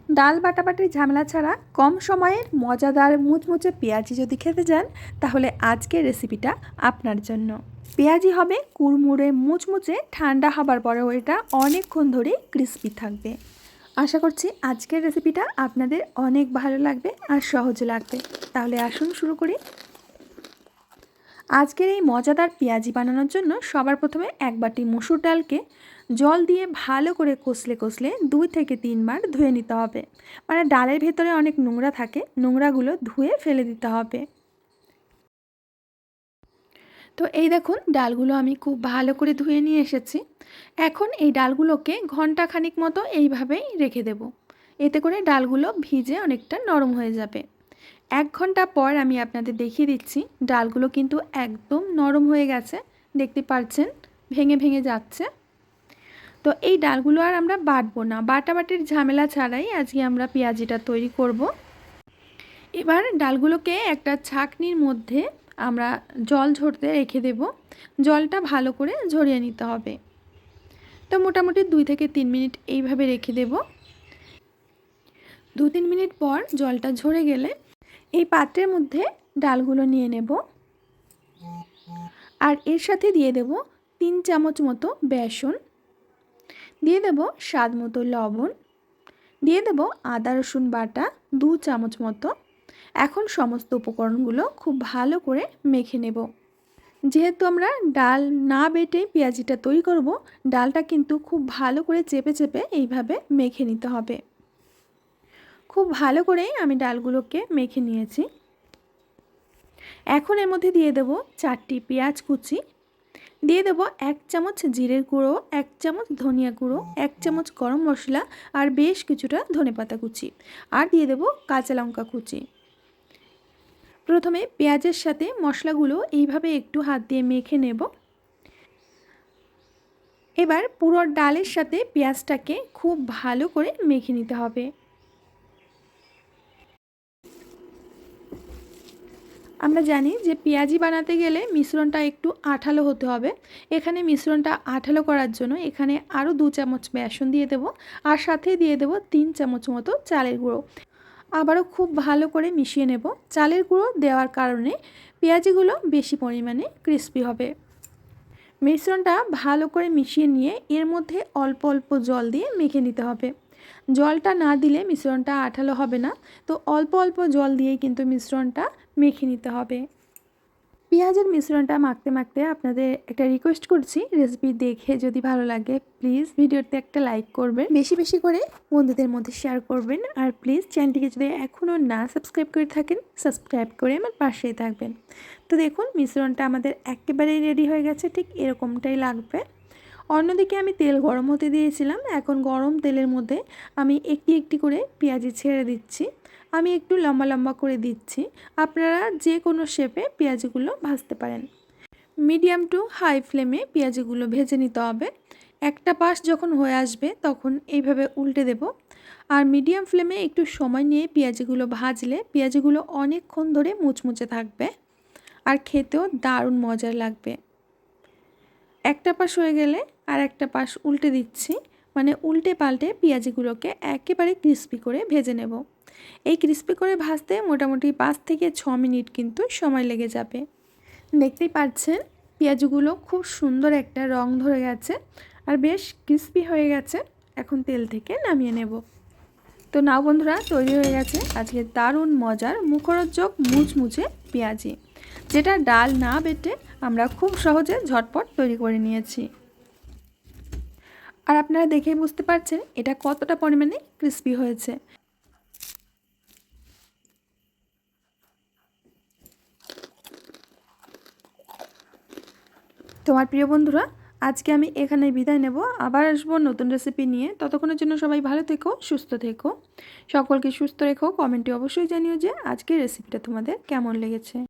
ডাল বাটাবাটির ঝামেলা ছাড়া কম সময়ে মজাদার মুচমুচে পেঁয়াজি যদি খেতে চান তাহলে আজকের রেসিপিটা আপনার জন্য। পেঁয়াজি হবে কুড়মুড়ে মুচমুচে, ঠান্ডা হবার পরেও এটা অনেকক্ষণ ধরে ক্রিস্পি থাকবে। আশা করছি আজকের রেসিপিটা আপনাদের অনেক ভালো লাগবে আর সহজ লাগবে। তাহলে আসুন শুরু করি। আজকের এই মজাদার পেঁয়াজি বানানোর জন্য সবার প্রথমে এক বাটি মসুর ডালকে জল দিয়ে ভালো করে কষলে 2 থেকে 3 বার ধুয়ে নিতে হবে। মানে ডালের ভেতরে অনেক নোংরা থাকে, নোংরাগুলো ধুয়ে ফেলে দিতে হবে। তো এই দেখুন ডালগুলো আমি খুব ভালো করে ধুয়ে নিয়ে এসেছি। এখন এই ডালগুলোকে ঘন্টা খানিক মতো এইভাবেই রেখে দেব। এতে করে ডালগুলো ভিজে অনেকটা নরম হয়ে যাবে। 1 ঘন্টা পর আমি আপনাদের দেখিয়ে দিচ্ছি, ডালগুলো কিন্তু একদম নরম হয়ে গেছে, দেখতে পাচ্ছেন ভেঙে ভেঙে যাচ্ছে। তো এই ডালগুলো আর আমরা বাটবো না, বাটাবাটির ঝামেলা ছাড়াই আজকে আমরা পেঁয়াজিটা তৈরি করব। এবার ডালগুলোকে একটা ছাঁকনির মধ্যে আমরা জল ঝরতে রেখে দেব। জলটা ভালো করে ঝরিয়ে নিতে হবে। তো মোটামুটি 2 থেকে 3 মিনিট এইভাবে রেখে দেব। 2-3 মিনিট পর জলটা ঝরে গেলে এই পাত্রের মধ্যে ডালগুলো নিয়ে নেব আর এর সাথে দিয়ে দেব 3 চামচ মতো বেসন, দিয়ে দেব স্বাদ মতো লবণ, দিয়ে দেব আদা রসুন বাটা 2 চামচ মতো। এখন সমস্ত উপকরণগুলো খুব ভালো করে মেখে নেব। যেহেতু আমরা ডাল না বেটে পেঁয়াজিটা তৈরি করব, ডালটা কিন্তু খুব ভালো করে চেপে চেপে এইভাবে মেখে নিতে হবে। খুব ভালো করে আমি ডালগুলোকে মেখে নিয়েছি। এখন এর মধ্যে দিয়ে দেব 4টি পেঁয়াজ কুচি, দিয়ে দেব 1 চামচ জিরের গুঁড়ো, 1 চামচ ধনিয়া গুঁড়ো, 1 চামচ গরম মশলা আর বেশ কিছুটা ধনেপাতা কুচি, আর দিয়ে দেব কাঁচা লঙ্কা কুচি। প্রথমে পেঁয়াজের সাথে মশলাগুলো এইভাবে একটু হাত দিয়ে মেখে নেব। এবার পুরো ডালের সাথে পেঁয়াজটাকে খুব ভালো করে মেখে নিতে হবে। আমরা জানি যে পেঁয়াজি বানাতে গেলে মিশ্রণটা একটু আঠালো হতে হবে। এখানে মিশ্রণটা আঠালো করার জন্য এখানে আরও 2 চামচ বেসন দিয়ে দেব আর সাথে দিয়ে দেব 3 চামচ মতো চালের গুঁড়ো। আবারও খুব ভালো করে মিশিয়ে নেব। চালের গুঁড়ো দেওয়ার কারণে পেঁয়াজিগুলো বেশি পরিমাণে ক্রিস্পি হবে। মিশ্রণটা ভালো করে মিশিয়ে নিয়ে এর মধ্যে অল্প অল্প জল দিয়ে মেখে নিতে হবে। জলটা না দিলে মিশ্রণটা আঠালো হবে না, তো অল্প অল্প জল দিয়েই কিন্তু মিশ্রণটা মেখে নিতে হবে। পেঁয়াজের মিশ্রণটা মাখতে মাখতে আপনাদের একটা রিকোয়েস্ট করছি, রেসিপি দেখে যদি ভালো লাগে প্লিজ ভিডিওতে একটা লাইক করবেন, বেশি বেশি করে বন্ধুদের মধ্যে শেয়ার করবেন, আর প্লিজ চ্যানেলটিকে যদি এখনও না সাবস্ক্রাইব করে থাকেন সাবস্ক্রাইব করে আমার পাশেই থাকবেন। তো দেখুন মিশ্রণটা আমাদের একেবারেই রেডি হয়ে গেছে, ঠিক এরকমটাই লাগবে। অন্যদিকে আমি তেল গরম হতে দিয়েছিলাম। এখন গরম তেলের মধ্যে আমি একটি একটি করে পেঁয়াজি ছেড়ে দিচ্ছি। আমি একটু লম্বা লম্বা করে দিচ্ছি। আপনারা যে কোনো শেপে পেঁয়াজিগুলো ভাজতে পারেন। মিডিয়াম টু হাই ফ্লেমে পেঁয়াজিগুলো ভেজে নিতে হবে। একটা পাশ যখন হয়ে আসবে তখন এইভাবে উল্টে দেব। আর মিডিয়াম ফ্লেমে একটু সময় নিয়ে পেঁয়াজিগুলো ভাজলে পেঁয়াজিগুলো অনেকক্ষণ ধরে মুচমুচে থাকবে আর খেতেও দারুণ মজার লাগবে। একটা পাশ হয়ে গেলে আর একটা পাশ উল্টে দিচ্ছি, মানে উল্টে পাল্টে পেঁয়াজিগুলোকে একেবারে ক্রিস্পি করে ভেজে নেব। এই ক্রিস্পি করে ভাজতে মোটামুটি 5 থেকে 6 মিনিট কিন্তু সময় লেগে যাবে। দেখতেই পাচ্ছেন পেঁয়াজগুলো খুব সুন্দর একটা রং ধরে গেছে আর বেশ ক্রিস্পি হয়ে গেছে। এখন তেল থেকে নামিয়ে নেব। তো নাও বন্ধুরা, তৈরি হয়ে গেছে আজকে দারুণ মজার মুখরোচক মুচমুচে পেঁয়াজি, যেটা ডাল না বেটে আমরা খুব সহজে ঝটপট তৈরি করে নিয়েছি। আর আপনারা দেখেই বুঝতে পারছেন এটা কতটা পরিমাণে ক্রিস্পি হয়েছে। তোমার প্রিয় বন্ধুরা, আজকে আমি এখানেই বিদায় নেব। আবার আসবো নতুন রেসিপি নিয়ে। ততক্ষণের জন্য সবাই ভালো থেকো, সুস্থ থেকো, সকলকে সুস্থ রেখো। কমেন্টে অবশ্যই জানিও যে আজকের রেসিপিটা তোমাদের কেমন লেগেছে।